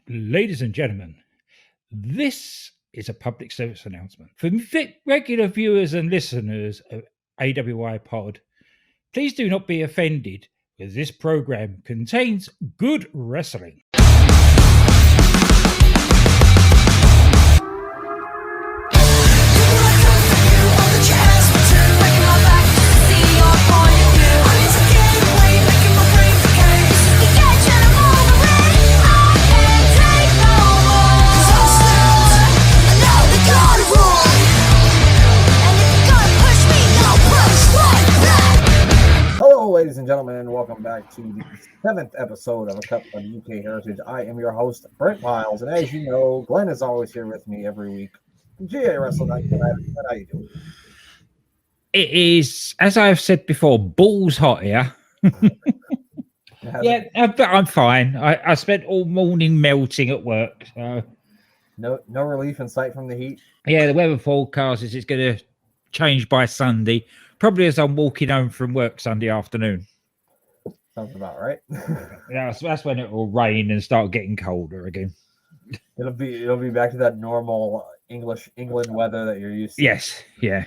Ladies and gentlemen, this is a public service announcement. For regular viewers and listeners of AWI Pod, please do not be offended, because this program contains good wrestling. Ladies and gentlemen, and welcome back to the 7th episode of A Cup of UK Heritage. I am your host, Brent Miles, and as you know, Glenn is always here with me every week. GA Wrestle Night. How you doing? It is, as I have said before, balls hot here. Yeah, but I'm fine. I spent all morning melting at work. So. No relief in sight from the heat? Yeah, the weather forecast is it's going to change by Sunday. Probably as I'm walking home from work Sunday afternoon. Sounds about right. Yeah, so that's when it will rain and start getting colder again. It'll be back to that normal England weather that you're used to. Yes, yeah.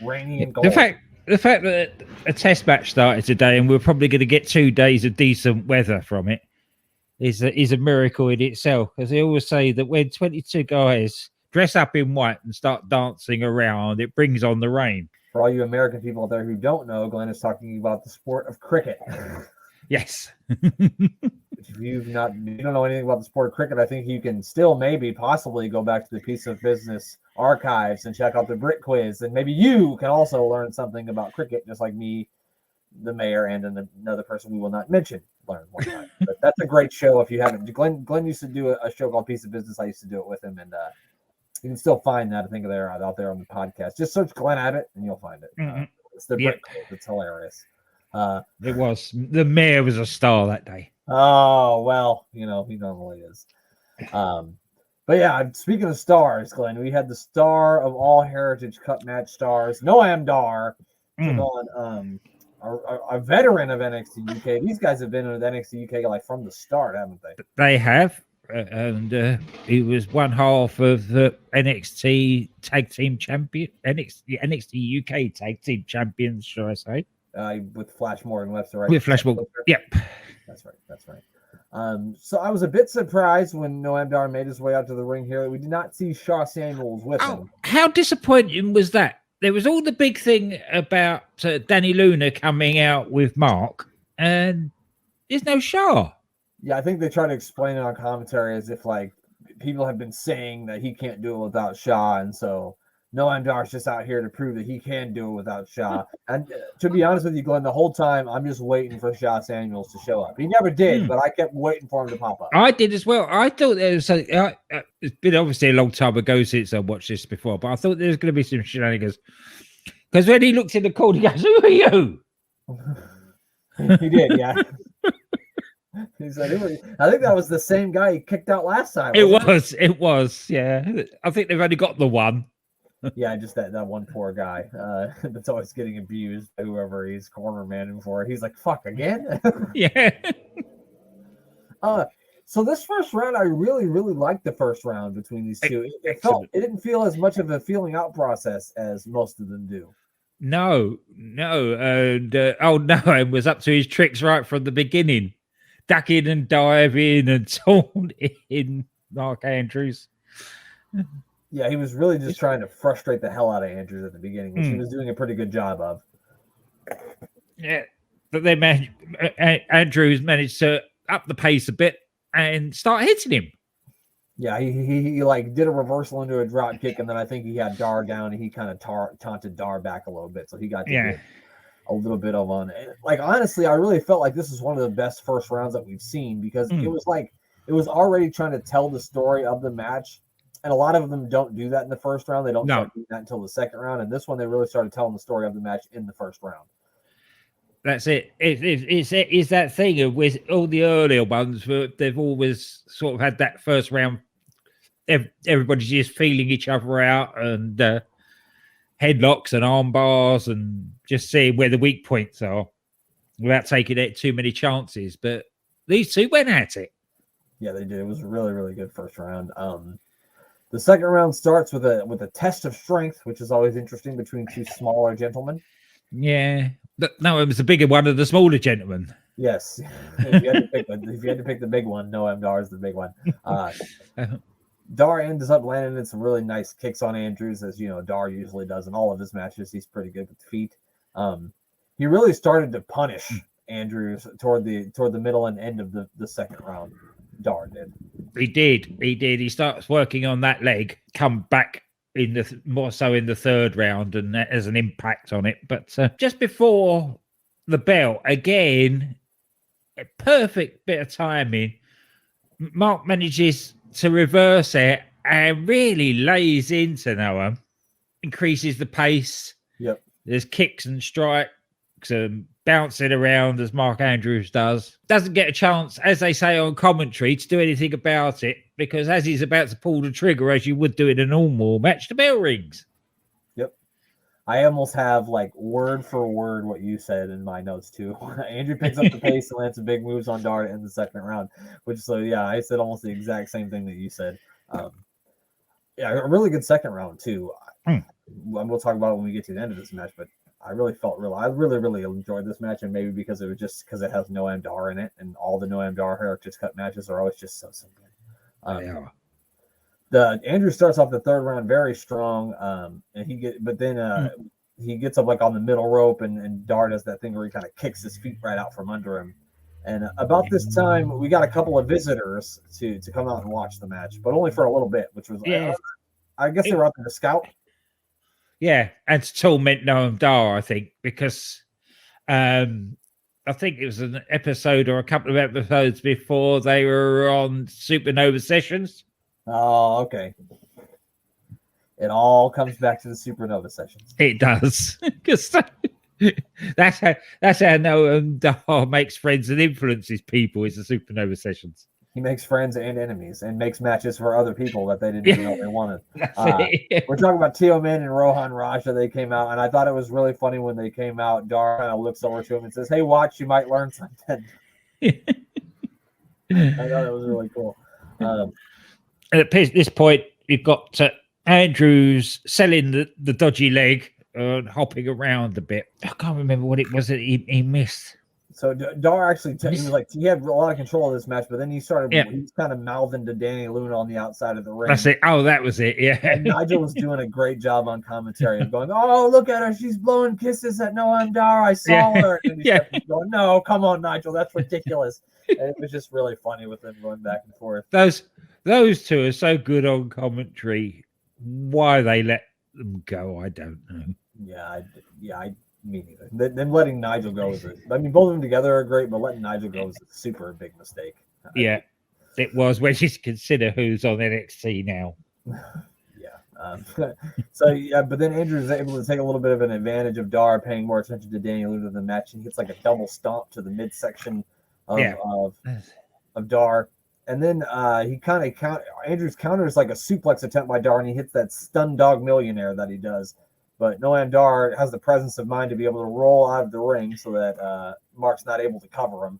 Rainy and cold. The fact that a test match started today and we're probably going to get 2 days of decent weather from it is a miracle in itself. Because they always say that when 22 guys dress up in white and start dancing around, it brings on the rain. For all you American people out there who don't know, Glenn is talking about the sport of cricket. Yes. If you don't know anything about the sport of cricket, I think you can still possibly go back to the Piece of Business archives and check out the Brit quiz, and maybe you can also learn something about cricket, just like me, the mayor, and another person we will not mention learned one time. But that's a great show if you haven't. Glenn used to do a show called Piece of Business. I used to do it with him, and you can still find that, I think, they're out there on the podcast. Just search Glenn Abbott and you'll find it. It's the Brit quiz. It's hilarious. It was. The mayor was a star that day. Oh, well, he normally is. But yeah, speaking of stars, Glenn, we had the star of all Heritage Cup match stars, Noam Dar, took on a veteran of NXT UK. These guys have been with NXT UK like from the start, haven't they? They have. And he was one half of the NXT Tag Team Champion, NXT UK Tag Team Champions, shall I say? With Flash Morgan Webster, right? With Flash Morgan, yep. That's right. So I was a bit surprised when Noam Dar made his way out to the ring here. We did not see Shaw Samuels with him. How disappointing was that? There was all the big thing about Danny Luna coming out with Mark, and there's no Shaw. Yeah, I think they try to explain it on commentary as if like people have been saying that he can't do it without Shaw, and so Noam Dar's just out here to prove that he can do it without Shaw. And to be honest with you, Glenn, the whole time I'm just waiting for Shaw Samuels to show up. He never did, but I kept waiting for him to pop up. I did as well. I thought there was it's been obviously a long time ago since I watched this before, but I thought there was going to be some shenanigans. Because when he looked in the corner, he goes, "Who are you?" He did, yeah. He said, I think that was the same guy he kicked out last time. It was, yeah. I think they've only got the one. Yeah, just that one poor guy that's always getting abused by whoever he's corner manning for. He's like, fuck, again? Yeah. So this first round, I really, really liked the first round between these two. It didn't feel as much of a feeling out process as most of them do. No. And Noam was up to his tricks right from the beginning. Ducking and diving and taunting Mark Andrews. Yeah, he was really just trying to frustrate the hell out of Andrews at the beginning, which he was doing a pretty good job of. Yeah, but then Andrews managed to up the pace a bit and start hitting him. Yeah, he like did a reversal into a drop kick, and then I think he had Dar down, and he kind of taunted Dar back a little bit, so he got to get a little bit of on. Like, honestly, I really felt like this is one of the best first rounds that we've seen, because it was already trying to tell the story of the match, and a lot of them don't do that in the first round. They don't start doing that until the second round, and this one they really started telling the story of the match in the first round. That's it. It's that thing with all the earlier ones where they've always sort of had that first round. Everybody's just feeling each other out and headlocks and arm bars and just seeing where the weak points are without taking too many chances. But these two went at it. Yeah, they did. It was a really, really good first round. The second round starts with a test of strength, which is always interesting between two smaller gentlemen. Yeah. No, it was the bigger one of the smaller gentlemen. Yes, if you had to pick the big one, Noam Dar is the big one. Dar ends up landing in some really nice kicks on Andrews, as you know Dar usually does in all of his matches. He's pretty good with feet. He really started to punish Andrews toward the middle and end of the second round. Dar did. He did. He starts working on that leg, come back in the more so in the third round, and that has an impact on it. But just before the bell, again, a perfect bit of timing. Mark manages to reverse it and really lays into Noam, increases the pace. Yep. There's kicks and strikes and bouncing around as Mark Andrews does. Doesn't get a chance, as they say on commentary, to do anything about it because as he's about to pull the trigger, as you would do in a normal match, the bell rings. Yep. I almost have like word for word what you said in my notes too. Andrew picks up the pace and lands some big moves on Dar in the second round, I said almost the exact same thing that you said. Yeah, a really good second round too. We'll talk about it when we get to the end of this match, but I really really enjoyed this match, and maybe because it was just because it has Noam Dar in it, and all the Noam Dar Heritage Cup matches are always just so good. Yeah. The Andrew starts off the third round very strong, and he gets up like on the middle rope, and Dar does that thing where he kind of kicks his feet right out from under him. And about this time, we got a couple of visitors to come out and watch the match, but only for a little bit, which was I guess they were out there to scout. Yeah, and to torment Noam Dar, I think, because I think it was an episode or a couple of episodes before they were on Supernova Sessions. Oh, okay. It all comes back to the Supernova Sessions. It does, because that's how Noam Dar makes friends and influences people. Is the Supernova Sessions. He makes friends and enemies and makes matches for other people that they didn't even know they wanted. We're talking about Tio Min and Rohan Raja. They came out, and I thought it was really funny when they came out. Dar kind of looks over to him and says, "Hey, watch, you might learn something." I thought it was really cool. At this point, you've got Andrews selling the dodgy leg and hopping around a bit. I can't remember what it was that he missed. So Dar actually, he had a lot of control of this match, but then he started, he's kind of mouthing to Danny Luna on the outside of the ring. That's it. Oh, that was it. Yeah. And Nigel was doing a great job on commentary of going, "Oh, look at her. She's blowing kisses at Noam Dar. I saw her." And he kept going, "No, come on, Nigel. That's ridiculous." And it was just really funny with them going back and forth. Those two are so good on commentary. Why they let them go, I don't know. Me neither. Them letting Nigel go both of them together are great, but letting Nigel go is a super big mistake. Yeah, it was when you consider who's on NXT now. But then Andrew is able to take a little bit of an advantage of Dar paying more attention to Danny Luna in the match. He hits like a double stomp to the midsection of Dar. And then Andrews counters like a suplex attempt by Dar, and he hits that stun dog millionaire that he does. But Noam Dar has the presence of mind to be able to roll out of the ring so that Mark's not able to cover him.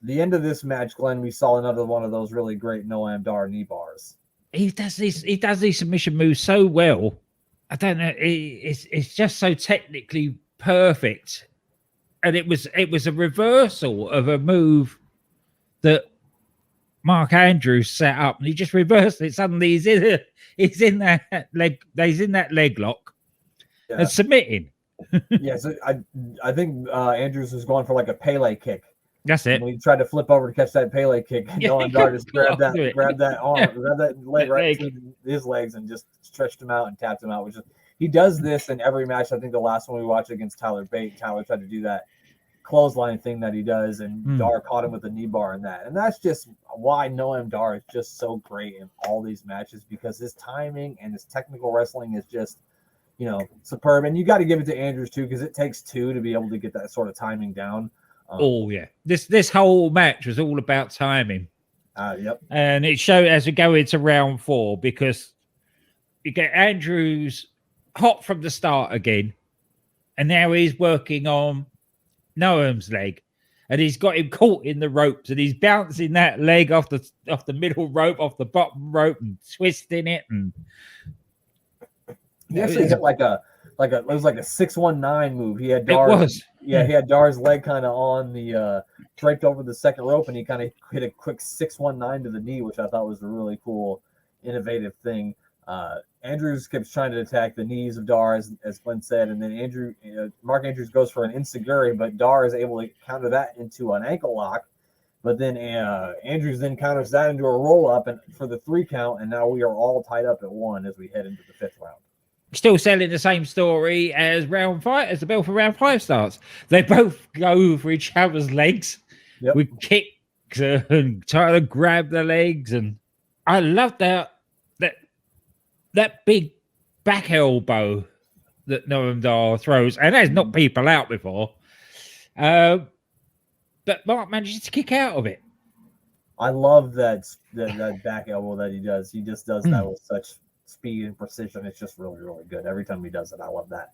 The end of this match, Glenn, we saw another one of those really great Noam Dar knee bars. He does these submission moves so well. I don't know. It's just so technically perfect, and it was a reversal of a move that Mark Andrews set up, and he just reversed it. Suddenly he's in that leg lock and submitting. So I think Andrews was going for like a Pele kick. That's it. When he tried to flip over to catch that Pele kick, Noam Dar just grabbed that arm, grabbed that leg right between his legs and just stretched him out and tapped him out. He does this in every match. I think the last one we watched against Tyler Bate, Tyler tried to do that clothesline thing that he does, and Dar caught him with the knee bar in that. And that's just why Noam Dar is just so great in all these matches, because his timing and his technical wrestling is just, superb. And you got to give it to Andrews too, because it takes two to be able to get that sort of timing down. This whole match was all about timing. Yep. And it showed as we go into round 4, because you get Andrews hot from the start again, and now he's working on Noam's leg, and he's got him caught in the ropes, and he's bouncing that leg off the middle rope, off the bottom rope, and twisting it. And he actually hit it was like a 619 move. He had it Dar's, was. he had Dar's leg kind of on the draped over the second rope, and he kind of hit a quick 619 to the knee, which I thought was a really cool, innovative thing. Andrews keeps trying to attack the knees of Dar, as Glenn said, and then Mark Andrews goes for an enziguri, but Dar is able to counter that into an ankle lock. But then Andrews then counters that into a roll up and for the 3 count, and now we are all tied up at 1 as we head into the 5th round. Still selling the same story as round 5, as the bell for round 5 starts. They both go for each other's legs with kicks and try to grab the legs, and I love that big back elbow that Noam Dar throws, and has knocked people out before. But Mark manages to kick out of it. I love that back elbow that he does. He just does that with such speed and precision. It's just really, really good. Every time he does it, I love that.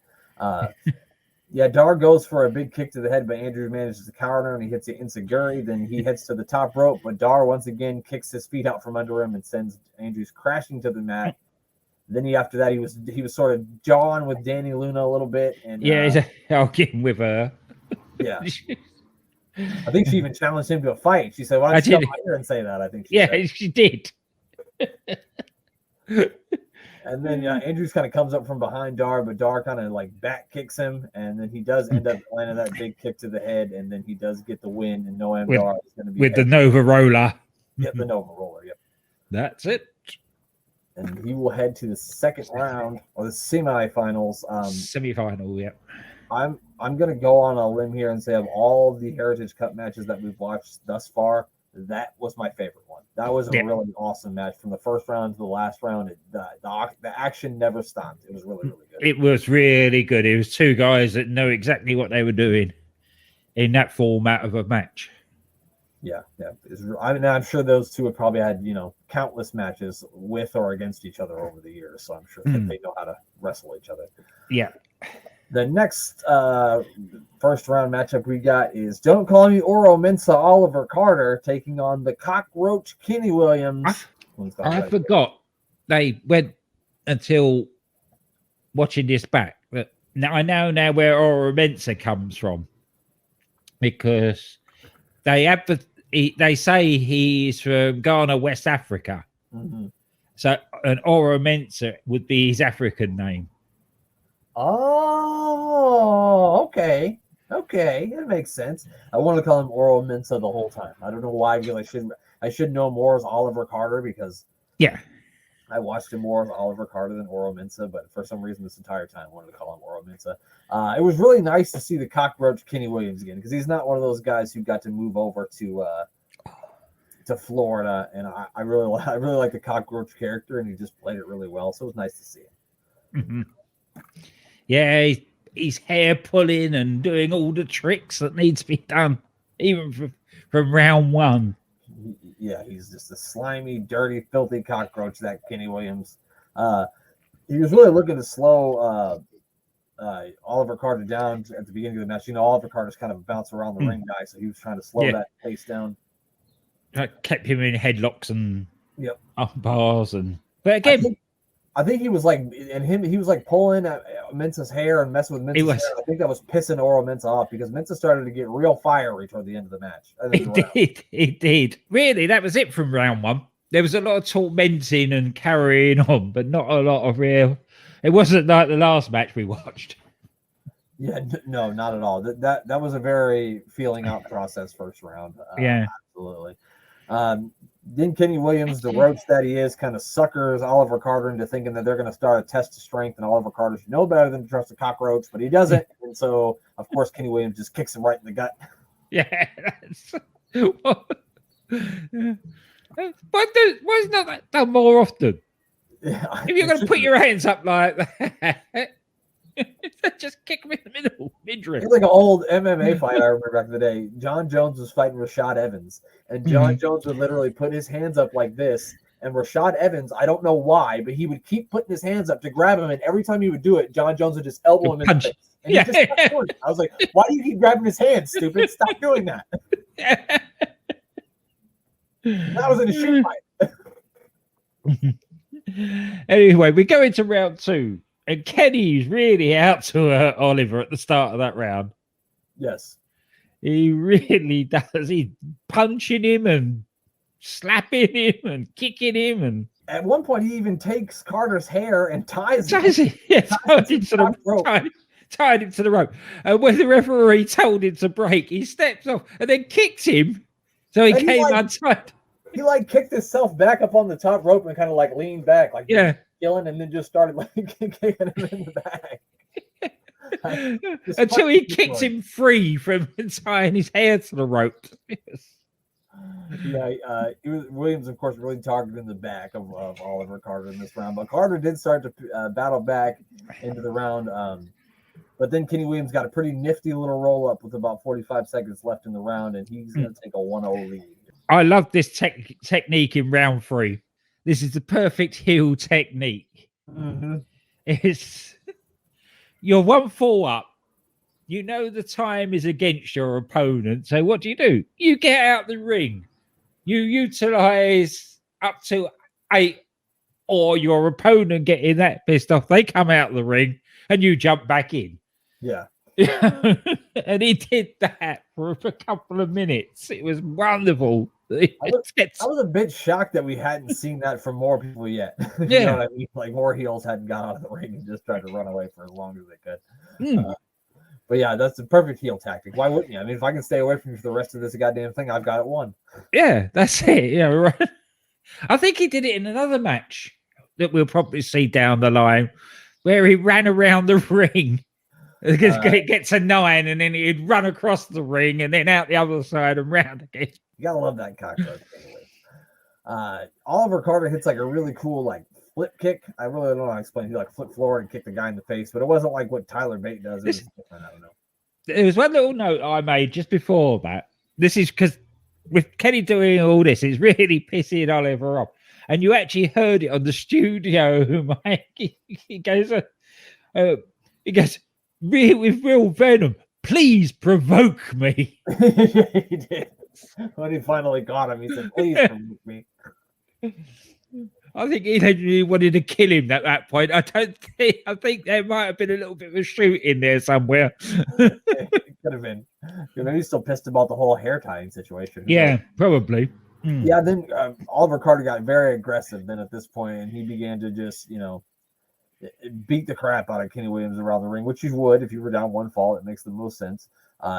Dar goes for a big kick to the head, but Andrews manages to counter and he hits the enziguri. Then he heads to the top rope, but Dar once again kicks his feet out from under him and sends Andrews crashing to the mat. Then after that, he was sort of jawing with Danny Luna a little bit, and he's arguing with her. Yeah, I think she even challenged him to a fight. She said, "Why don't you come out here and say that?" I think. She did. And then Andrews kind of comes up from behind Dar, but Dar kind of like back kicks him, and then he does end up landing that big kick to the head, and then he does get the win. And Noam Dar is going to be with the Nova Roller. Yep, the Nova Roller. Yep, that's it. And he will head to the 2nd round or the semifinals. Semifinal, yeah. I'm going to go on a limb here and say of all of the Heritage Cup matches that we've watched thus far, that was my favorite one. That was a really awesome match from the first round to the last round. The action never stopped. It was really, really good. It was really good. It was 2 guys that know exactly what they were doing in that format of a match. Yeah. I'm sure those 2 have probably had, countless matches with or against each other over the years. So I'm sure that they know how to wrestle each other. Yeah. The next first round matchup we got is Don't Call Me Oro Mensah Oliver Carter taking on the Cockroach Kenny Williams. I forgot they went until watching this back. But now I know now where Oro Mensah comes from, because they say he's from Ghana, West Africa. Mm-hmm. So an Oro Mensah would be his African name. Oh, okay. That makes sense. I want to call him Oro Mensah the whole time. I don't know why. I feel I should know more as Oliver Carter, because I watched him more as Oliver Carter than Oro Mensah, but for some reason this entire time I wanted to call him Oro Mensah. It was really nice to see the Cockroach Kenny Williams again, because he's not one of those guys who got to move over to Florida, and I really like the Cockroach character, and he just played it really well. So it was nice to see him. Mm-hmm. Yeah, he's hair pulling and doing all the tricks that needs to be done, even from round 1. Yeah, he's just a slimy, dirty, filthy cockroach, that Kenny Williams. He was really looking to slow Oliver Carter down at the beginning of the match. Oliver Carter's kind of a bounce around the ring guy, so he was trying to slow that pace down. I kept him in headlocks and up bars, but again, I think he was he was like pulling at Mensah's hair and messing with Mensah's hair. I think that was pissing Oro Mensah off, because Mensah started to get real fiery toward the end of the match. It did. Really, that was it from round 1. There was a lot of tormenting and carrying on, but not a lot of real. It wasn't like the last match we watched. Yeah, no, not at all. That was a very feeling out process first round. Absolutely. Then Kenny Williams, the roach that he is, kind of suckers Oliver Carter into thinking that they're going to start a test of strength, and Oliver Carter should know better than to trust a cockroach, but he doesn't. And so, of course, Kenny Williams just kicks him right in the gut. Yeah. Why is not that done more often? Yeah, if you're going to put your hands up like that, just kick him in the middle, midriff. It's like an old MMA fight I remember back in the day. John Jones was fighting Rashad Evans, and John Jones would literally put his hands up like this And Rashad Evans, I don't know why, but he would keep putting his hands up to grab him, and every time he would do it, John Jones would just elbow him in the face. And he just stopped doing it. I was like, why do you keep grabbing his hands, stupid? Stop doing that. That was in a street fight. Anyway, we go into round 2, and Kenny's really out to hurt Oliver at the start of that round. Yes. He really does. He's punching him and slapping him and kicking him, and at one point he even takes Carter's hair and ties it tied him to the rope. And when the referee told him to break, he steps off and then kicks him, so he came untied. He kicked himself back up on the top rope and kind of leaned back, killing, and then just started kicking him in the back. Until he kicked him free from tying his hair to the rope. Williams, of course, really targeted the back of Oliver Carter in this round, but Carter did start to battle back into the round. But then Kenny Williams got a pretty nifty little roll up with about 45 seconds left in the round, and he's going to take a 1-0 lead. I love this technique in round 3. This is the perfect heel technique. Mm-hmm. It's you're 1-4 up. You know the time is against your opponent. So what do? You get out the ring. You utilize up to 8, or your opponent getting that pissed off. They come out the ring and you jump back in. Yeah. And he did that for a couple of minutes. It was wonderful. I was a bit shocked that we hadn't seen that from more people yet. You know what I mean? More heels hadn't gone out of the ring and just tried to run away for as long as they could. But yeah, that's the perfect heel tactic. Why wouldn't you? I mean, if I can stay away from you for the rest of this goddamn thing, I've got it won. Yeah, that's it. Yeah, right. I think he did it in another match that we'll probably see down the line, where he ran around the ring. It gets a 9, and then he'd run across the ring and then out the other side and round again. You gotta love that cockroach. Oliver Carter hits a really cool flip kick. I really don't know how to explain. He flipped forward and kicked the guy in the face, but it wasn't like what Tyler Bate does. It was different. I don't know. There was one little note I made just before that. This is because with Kenny doing all this, it's really pissing Oliver off. And you actually heard it on the studio mic. He goes, with real venom, please provoke me. He did. When he finally got him, he said, please provoke me. I think he literally wanted to kill him at that point. I think there might have been a little bit of a shoot in there somewhere. It could have been. Maybe he's still pissed about the whole hair tying situation. Yeah, probably. Yeah, then Oliver Carter got very aggressive then at this point, and he began to just, beat the crap out of Kenny Williams around the ring, which you would if you were down 1 fall. It makes the most sense.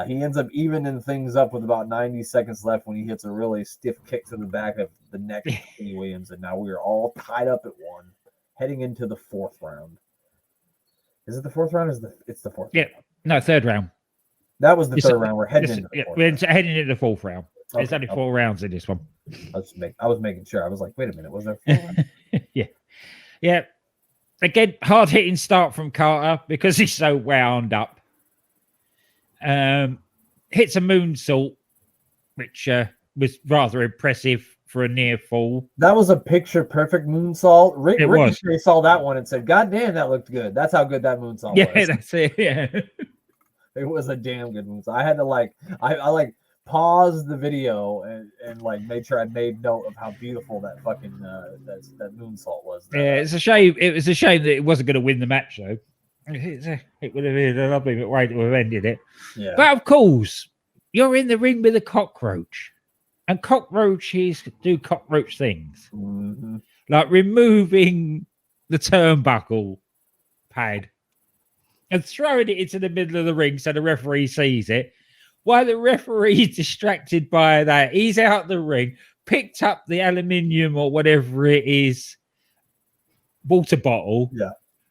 He ends up evening things up with about 90 seconds left when he hits a really stiff kick to the back of the neck of Kenny Williams, and now we are all tied up at 1, heading into the 4th round. Is it the 4th round? It's the 4th? Yeah, no, 3rd round. That was the 3rd round. We're heading into the 4th. We're heading into the 4th round. Okay, there's only 4 rounds in this one. I was making sure. I was like, wait a minute, was there 4 rounds? Yeah. Again, hard hitting start from Carter because he's so wound up. Hits a moonsault, which was rather impressive for a near fall. That was a picture perfect moonsault. Ricochet saw that one and said, God damn, that looked good. That's how good that moonsault was. Yeah, that's it. Yeah. It was a damn good moonsault. I had to I paused the video and made sure I made note of how beautiful that fucking that moonsault was. Yeah, it's a shame. It was a shame that it wasn't going to win the match though. It would have been a lovely way to have ended it. Yeah. But of course, you're in the ring with a cockroach, and cockroaches do cockroach things, like removing the turnbuckle pad and throwing it into the middle of the ring so the referee sees it. While the referee is distracted by that, he's out the ring, picked up the aluminium or whatever it is, water bottle,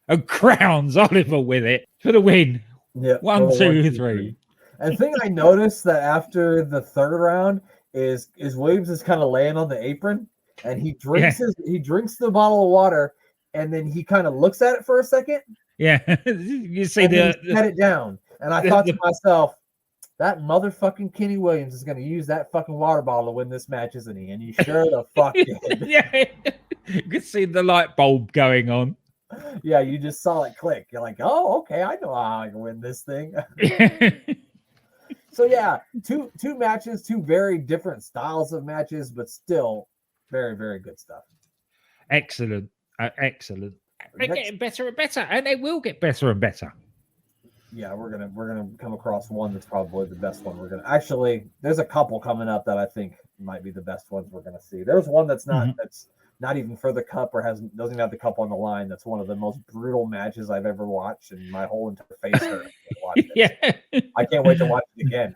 and crowns Oliver with it for the win. Yeah, 1, 2, 3. And the thing I noticed that after the 3rd round is Williams is kind of laying on the apron, and he drinks the bottle of water, and then he kind of looks at it for a second. Yeah, you see set it down, and I thought to myself, that motherfucking Kenny Williams is going to use that fucking water bottle to win this match, isn't he? And he sure the fuck did. Yeah. You could see the light bulb going on. Yeah, you just saw it click. You're like, oh, okay, I know how I can win this thing. So yeah, two matches, two very different styles of matches, but still very, very good stuff. Excellent. Excellent. They're Next- getting better and better, and they will get better and better. Yeah, we're gonna come across one that's probably the best one. We're gonna actually. There's a couple coming up that I think might be the best ones we're gonna see. There's one that's not even for the cup or doesn't even have the cup on the line. That's one of the most brutal matches I've ever watched, and my whole entire face hurt. Yeah, I can't wait to watch it again.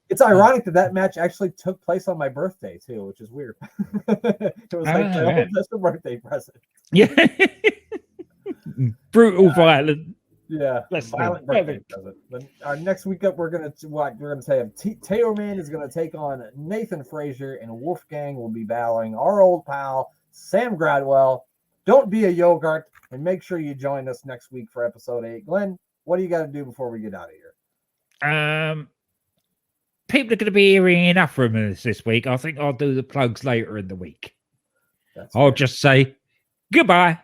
It's ironic that match actually took place on my birthday too, which is weird. It was like my best birthday present. Yeah. Brutal, violent. Yeah, violent birthday present. Then our next week up, we're gonna say Taylor Man is gonna take on Nathan Frazier, and Wolfgang will be battling our old pal Sam Gradwell. Don't be a yogurt, and make sure you join us next week for episode 8. Glenn, what do you got to do before we get out of here? People are going to be hearing enough from us this week. I think I'll do the plugs later in the week. I'll just say goodbye.